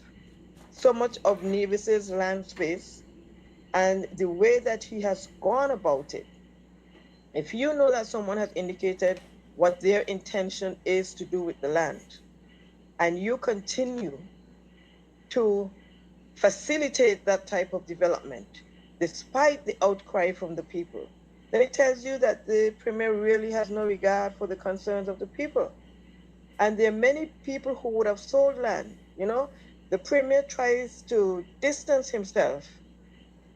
so much of Nevis's land space and the way that he has gone about it, if you know that someone has indicated what their intention is to do with the land, and you continue to facilitate that type of development, despite the outcry from the people, then it tells you that the Premier really has no regard for the concerns of the people. And there are many people who would have sold land. The Premier tries to distance himself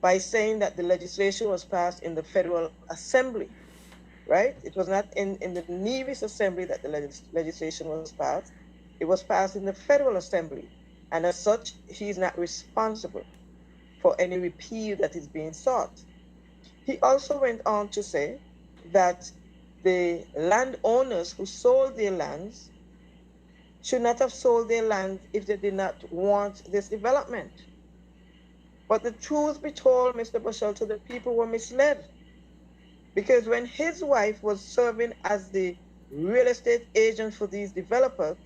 by saying that the legislation was passed in the Federal Assembly, right? It was not in the Nevis Assembly that the legislation was passed. It was passed in the Federal Assembly. And as such, he is not responsible for any repeal that is being sought. He also went on to say that the landowners who sold their lands should not have sold their land if they did not want this development. But the truth be told, Mr. Bushelton, the people were misled. Because when his wife was serving as the real estate agent for these developers,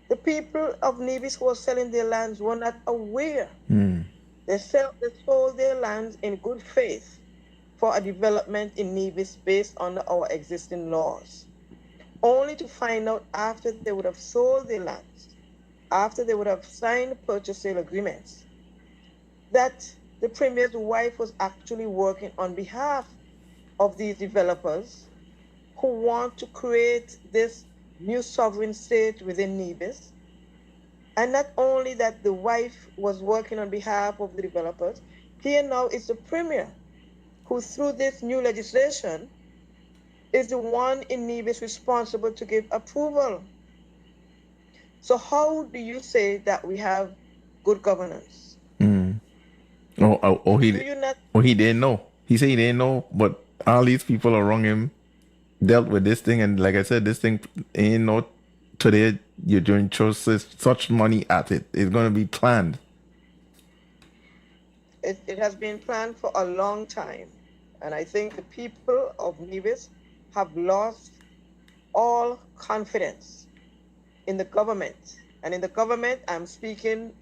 the people of Nevis who were selling their lands were not aware. They sold their lands in good faith for a development in Nevis based on our existing laws, only to find out after they would have sold their lands, after they would have signed purchase sale agreements, that the Premier's wife was actually working on behalf of these developers who want to create this new sovereign state within Nevis. And not only that the wife was working on behalf of the developers, here now is the Premier who, through this new legislation, is the one in Nevis responsible to give approval. So how do you say that we have good governance? He didn't know. He said he didn't know, but all these people around him dealt with this thing, and like I said, this thing ain't no today you're doing such money at it. It's going to be planned. It has been planned for a long time, and I think the people of Nevis have lost all confidence in the government. And in the government, I'm speaking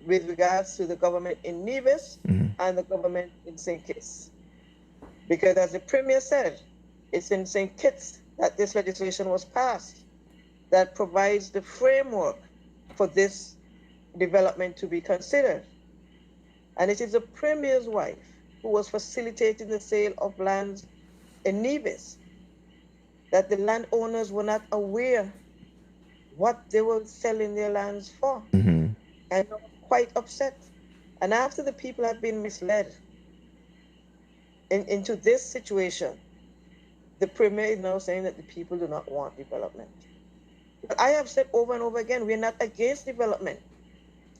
with regards to the government in Nevis and the government in St. Kitts. Because as the Premier said, it's in St. Kitts that this legislation was passed that provides the framework for this development to be considered. And it is the Premier's wife who was facilitating the sale of lands in Nevis, that the landowners were not aware what they were selling their lands for, and they were quite upset. And after the people have been misled into this situation, the Premier is now saying that the people do not want development. But I have said over and over again, we're not against development.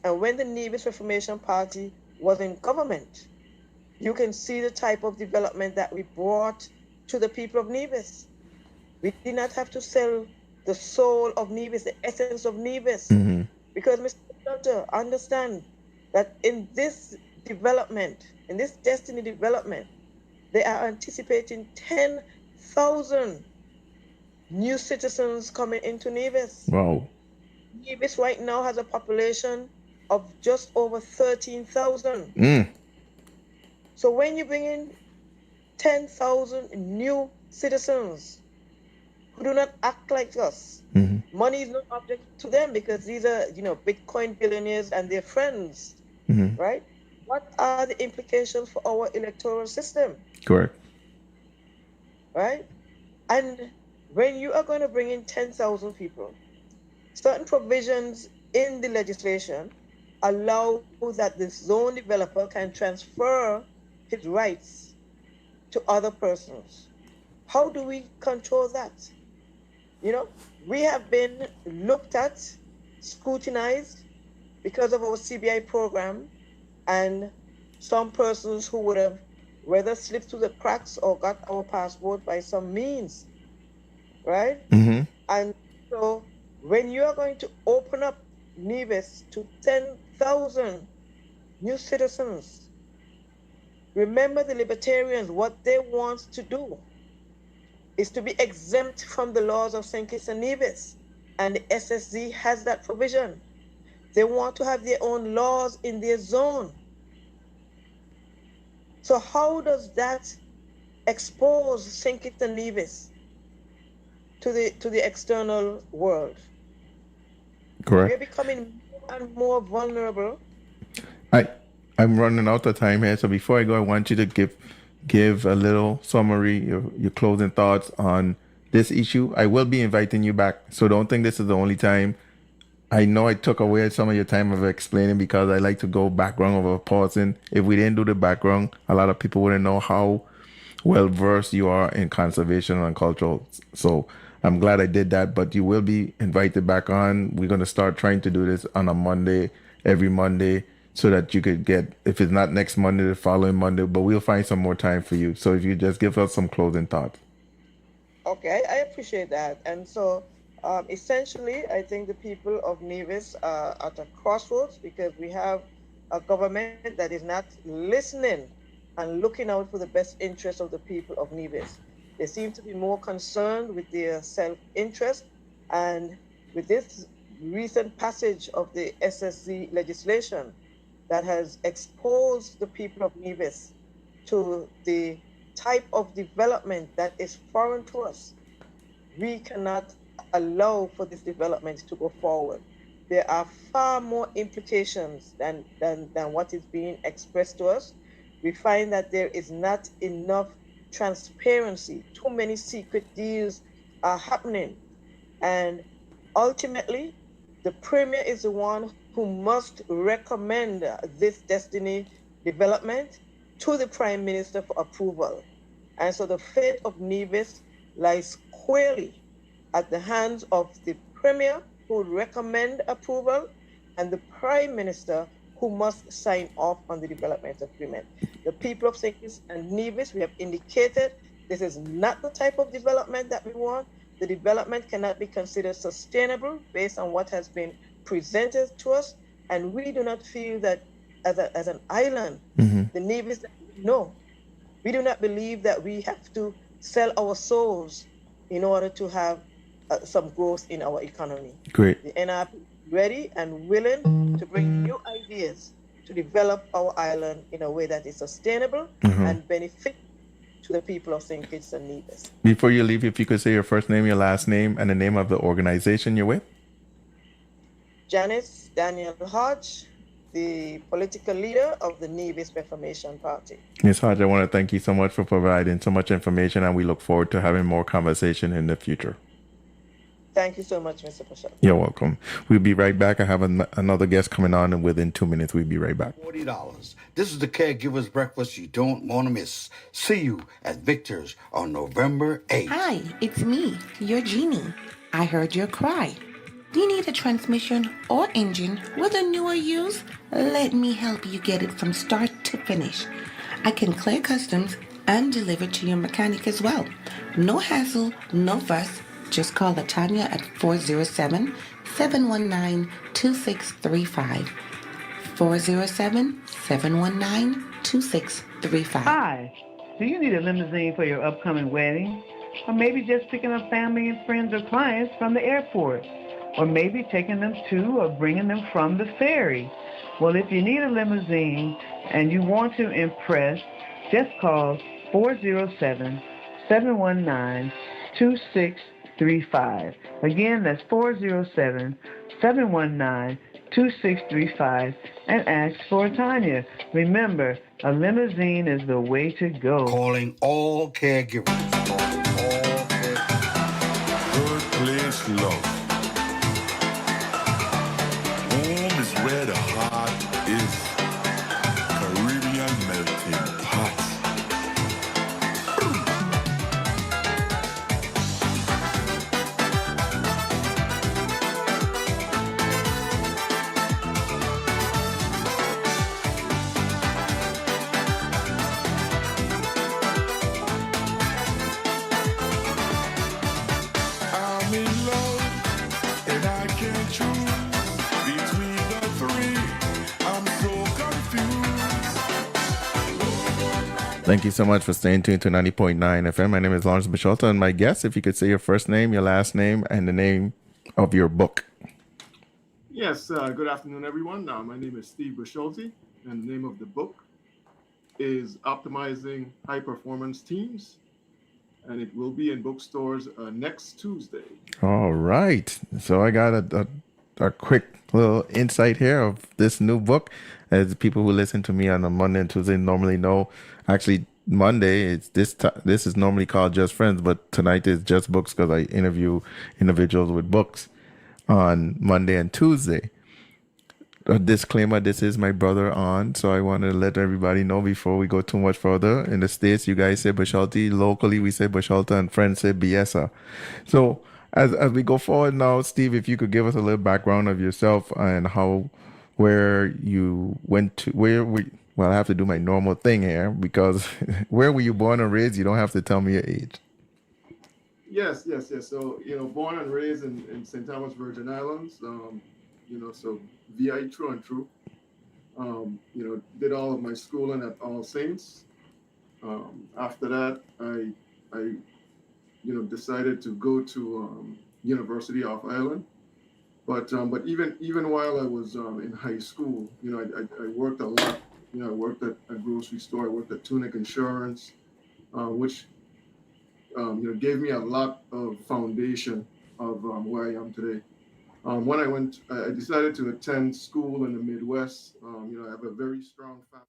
And when the Nevis Reformation Party was in government, you can see the type of development that we brought to the people of Nevis. We did not have to sell the soul of Nevis, the essence of Nevis. Because, Mr. Doctor, understand that in this development, in this destiny development, they are anticipating 10,000 new citizens coming into Nevis. Wow. Nevis right now has a population of just over 13,000. So when you bring in 10,000 new citizens do not act like us. Mm-hmm. Money is no object to them because these are, Bitcoin billionaires and their friends, Mm-hmm. right? What are the implications for our electoral system, Correct. right? And when you are going to bring in 10,000 people, certain provisions in the legislation allow that the zone developer can transfer his rights to other persons. How do we control that? We have been looked at, scrutinized because of our CBI program, and some persons who would have whether slipped through the cracks or got our passport by some means, right? Mm-hmm. And so when you are going to open up Nevis to 10,000 new citizens, remember the libertarians, what they want to do is to be exempt from the laws of St. Kitts and Nevis. And the SSZ has that provision. They want to have their own laws in their zone. So how does that expose St. Kitts and Nevis to the external world? Correct. We're becoming more and more vulnerable. I'm running out of time here, so before I go, I want you to give a little summary, your closing thoughts on this issue. I will be inviting you back, so don't think this is the only time. I know I took away some of your time of explaining because I like to go background of a person. If we didn't do the background, a lot of people wouldn't know how well versed you are in conservation and cultural. So I'm glad I did that, but you will be invited back on. We're going to start trying to do this on a Monday, every Monday, so that you could get, if it's not next Monday, the following Monday, but we'll find some more time for you. So if you just give us some closing thoughts. Okay, I appreciate that. And so essentially, I think the people of Nevis are at a crossroads because we have a government that is not listening and looking out for the best interests of the people of Nevis. They seem to be more concerned with their self-interest, and with this recent passage of the SSZ legislation that has exposed the people of Nevis to the type of development that is foreign to us, we cannot allow for this development to go forward. There are far more implications than what is being expressed to us. We find that there is not enough transparency. Too many secret deals are happening. And ultimately, the Premier is the one who must recommend this destiny development to the Prime Minister for approval. And so the fate of Nevis lies squarely at the hands of the Premier, who would recommend approval, and the Prime Minister, who must sign off on the development agreement. The people of St. Kitts and Nevis, we have indicated this is not the type of development that we want. The development cannot be considered sustainable based on what has been presented to us, and we do not feel that as an island, the Nevis that we know, we do not believe that we have to sell our souls in order to have some growth in our economy. Great. The NRP is ready and willing to bring new ideas to develop our island in a way that is sustainable and benefit to the people of St. Kitts and Nevis. Before you leave, if you could say your first name, your last name, and the name of the organization you're with. Janice Daniel-Hodge, the political leader of the Nevis Reformation Party. Ms. Hodge, I want to thank you so much for providing so much information, and we look forward to having more conversation in the future. Thank you so much, Mr. Pacheco. You're welcome. We'll be right back. I have another guest coming on, and within 2 minutes, we'll be right back. $40. This is the Caregivers Breakfast you don't want to miss. See you at Victor's on November 8th. Hi, it's me, your Genie. I heard your cry. Do you need a transmission or engine, whether new or used? Let me help you get it from start to finish. I can clear customs and deliver to your mechanic as well. No hassle, no fuss. Just call Latanya at 407-719-2635. 407-719-2635. Hi. Do you need a limousine for your upcoming wedding? Or maybe just picking up family and friends or clients from the airport? Or maybe taking them to or bringing them from the ferry? Well, if you need a limousine and you want to impress, just call 407-719-2635. 2635. Again, that's 407-719-2635 and ask for Tanya. Remember, a limousine is the way to go. Calling all caregivers. Workplace love. Home is where the heart is. Caribbean melting pot. I'm in love and I can't choose between the three. I'm so confused. Thank you so much for staying tuned to 90.9 FM. My name is Lawrence Bisholta, and my guest, if you could say your first name, your last name, and the name of your book. Yes, good afternoon, everyone. My name is Steve Bisholti, and the name of the book is Optimizing High Performance Teams, and it will be in bookstores next Tuesday. All right. So I got a quick little insight here of this new book. As people who listen to me on a Monday and Tuesday normally know, actually Monday it's this is normally called Just Friends, but tonight is Just Books because I interview individuals with books on Monday and Tuesday. A disclaimer, this is my brother on, so I want to let everybody know before we go too much further. In the States, you guys say Bisholti. Locally, we say Bisholta, and friends say Biesa. So as we go forward now, Steve, if you could give us a little background of yourself and where you went to, well, I have to do my normal thing here because where were you born and raised? You don't have to tell me your age. Yes. So, born and raised in St. Thomas, Virgin Islands, so VI true and true. Did all of my schooling at All Saints. After that, I decided to go to University of Ireland. But even while I was in high school, I worked a lot. I worked at a grocery store. I worked at Tunic Insurance, which gave me a lot of foundation of where I am today. When I decided to attend school in the Midwest. I have a very strong family.